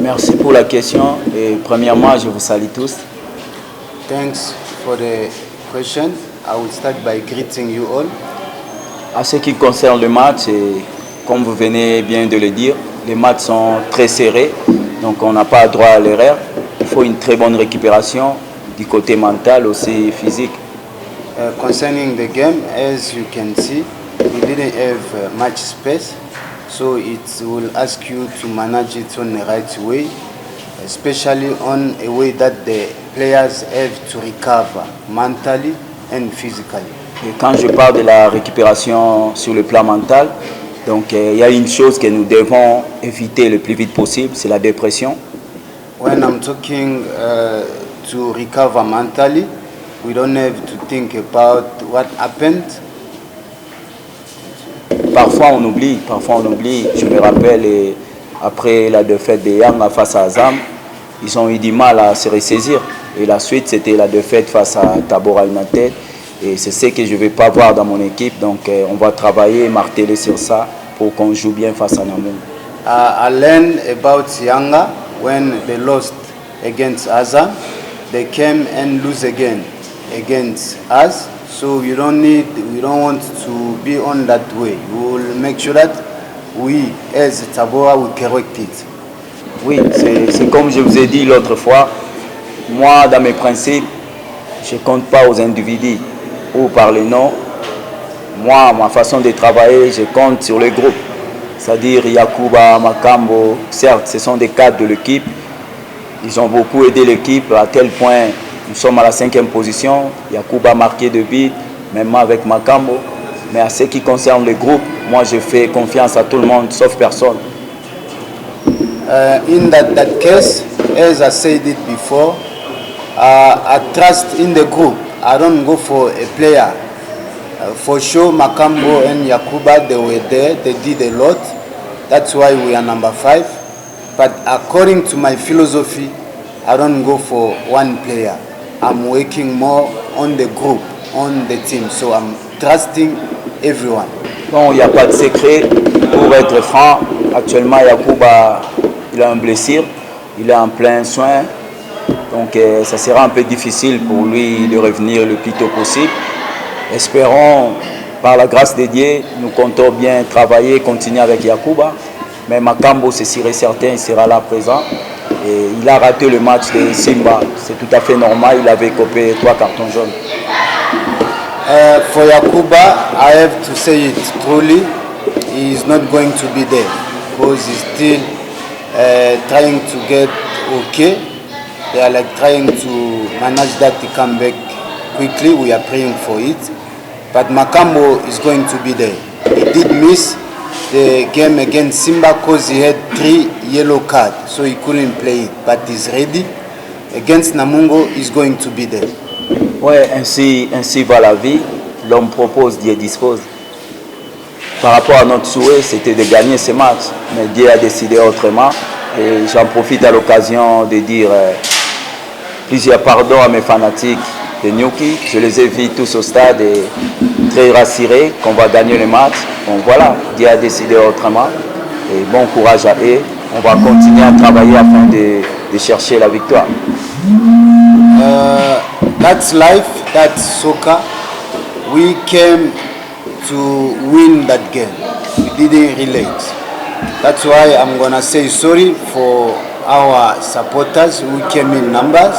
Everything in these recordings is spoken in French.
Merci pour la question et premièrement, je vous salue tous. Thanks for the question. I will start by greeting you all. En ce qui concerne le match, et comme vous venez bien de le dire, les matchs sont très serrés, donc on n'a pas droit à l'erreur. Il faut une très bonne récupération du côté mental, aussi physique. Concerning the game, as you can see, we didn't have much space, so it will ask you to manage it on the right way, especially on a way that the players have to recover mentally and physically. Et quand je parle de la récupération sur le plan mental, donc il y a une chose que nous devons éviter le plus vite possible, c'est la dépression. When I'm talking to recover mentally, we don't have to think about what happened. Parfois on oublie. Je me rappelle, après la défaite de Yanga face à Azam, ils ont eu du mal à se ressaisir. Et la suite, c'était la défaite face à Tabora United. Et c'est ce que je ne vais pas voir dans mon équipe. Donc on va travailler et marteler sur ça pour qu'on joue bien face à Namung. I learned about Yanga when they lost against Azam. They came and lose again against us. So we don't want to be on that way. We will make sure that we, as Tabora, will correct it. Oui, c'est comme je vous ai dit l'autre fois. Moi, dans mes principes, je ne compte pas aux individus ou par les noms. Moi, ma façon de travailler, je compte sur le groupe. C'est-à-dire Yakuba, Makambo, certes, ce sont des cadres de l'équipe. Ils ont beaucoup aidé l'équipe à tel point nous sommes à la 5e position. Yakuba a marqué 2 buts, même avec Makambo. Mais à ce qui concerne le groupe, moi je fais confiance à tout le monde, sauf personne. In that case, as I said it before, I trust in the group. I don't go for a player. For sure, Makambo and Yakuba, they were there. They did a lot. That's why we are number 5. But according to my philosophy, I don't go for one player. I'm working more on the group, on the team. So I'm trusting everyone. Bon, il n'y a pas de secret. Pour être franc, actuellement, Yakuba, il a une blessure. Il est en plein soin. Donc, ça sera un peu difficile pour lui de revenir le plus tôt possible. Espérons, par la grâce de Dieu, nous comptons bien travailler, continuer avec Yakuba. Mais Makambo, c'est sûr et certain, il sera là présent. Et il a raté le match de Simba. C'est tout à fait normal, il avait copé 3 cartons jaunes. For Yakuba, I have to say it truly, he is not going to be there because he's still trying to get okay. They are like trying to manage that to come back quickly. We are praying for it. But Makambo is going to be there. He did miss the game against Simba because he had 3 yellow cards, so he couldn't play it. But he's ready. Against Namungo, he's going to be there. Ouais, ainsi va la vie. L'homme propose, Dieu dispose. Par rapport à notre souhait, c'était de gagner ce match. Mais Dieu a décidé autrement. Et j'en profite à l'occasion de dire plusieurs pardons à mes fanatiques de Nyuki. Je les ai vus tous au stade et très rassurés qu'on va gagner le match. Donc voilà, Dieu a décidé autrement. Et bon courage à eux. On va continuer à travailler afin de chercher la victoire. That's life, that's soccer. We came to win that game. We didn't relate. That's why I'm gonna say sorry for our supporters who came in numbers.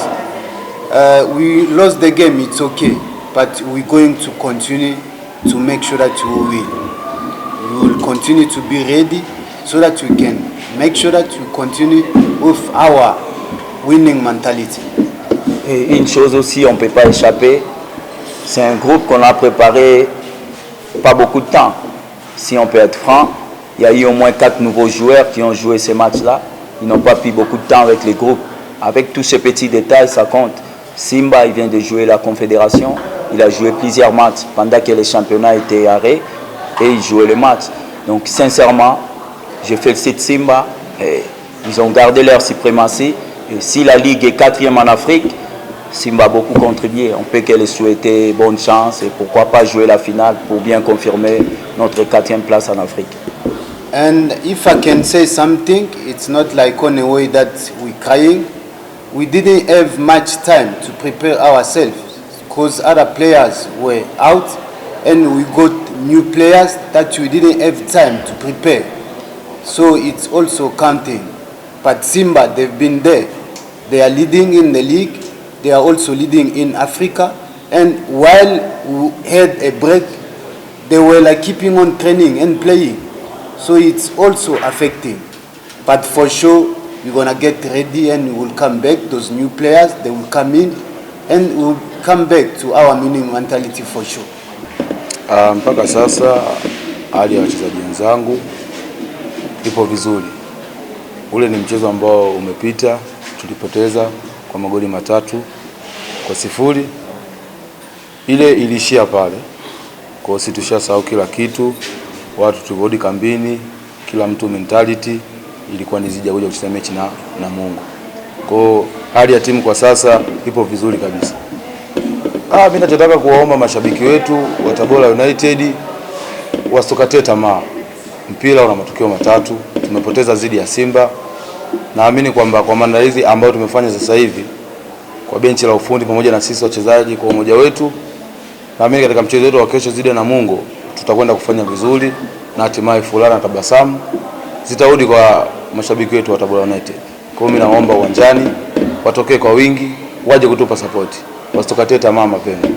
We lost the game, it's okay, but we're going to continue to make sure that we win. We will continue to be ready so that we can make sure that we continue with our winning mentality. Et une chose aussi, on ne peut pas échapper, c'est un groupe qu'on a préparé pas beaucoup de temps. Si on peut être franc, il y a eu au moins 4 nouveaux joueurs qui ont joué ces matchs-là. Ils n'ont pas pris beaucoup de temps avec les groupes. Avec tous ces petits détails, ça compte. Simba, il vient de jouer la Confédération. Il a joué plusieurs matchs pendant que les championnats étaient arrêtés et il jouait le match. Donc sincèrement, je félicite Simba. Et ils ont gardé leur suprématie. Et si la Ligue est 4e en Afrique, Simba a beaucoup contribué. On peut que les souhaiter bonne chance et pourquoi pas jouer la finale pour bien confirmer notre 4e place en Afrique. And if I can say something, it's not like on a way that we're crying. We didn't have much time to prepare ourselves because other players were out and we got new players that we didn't have time to prepare. So it's also counting. But Simba, they've been there. They are leading in the league. They are also leading in Africa. And while we had a break, they were like keeping on training and playing. So it's also affecting. But for sure, we're going to get ready and we will come back. Those new players, they will come in and we will come back to our winning mentality for sure. Mpaka sasa hali ya wachezaji wenzangu ipo vizuri. Ule ni mchezo ambao umepita, tulipoteza kwa magoli 3-0. Ile ilishia pale. Kwa sisi tushasahau kila kitu. Watu turudi kambini, kila mtu mentality ilikuwa ni zija kuja kucheza mechi na Mungu. Kwa hali ya timu kwa sasa ipo vizuri kabisa. Mimi nataka kuwaomba mashabiki wetu wa Tabora United wasitokate tamaa. Mpira una matokeo 3, tumepoteza zidi ya Simba. Naamini kwamba kwa maandalizi ambayo tumefanya sasa hivi kwa benchi la ufundi pamoja na sisi wachezaji kwa umoja wetu, naamini katika mchezo wetu wa kesho zidi na Mungu tutakwenda kufanya vizuri na hatimaye furaha na tabasamu zitarudi kwa mashabiki wetu wa Tabora United. Kwa hiyo mimi naomba uwanjani watokee kwa wingi, waje kutupa support. Wasitokate tamaa mapema.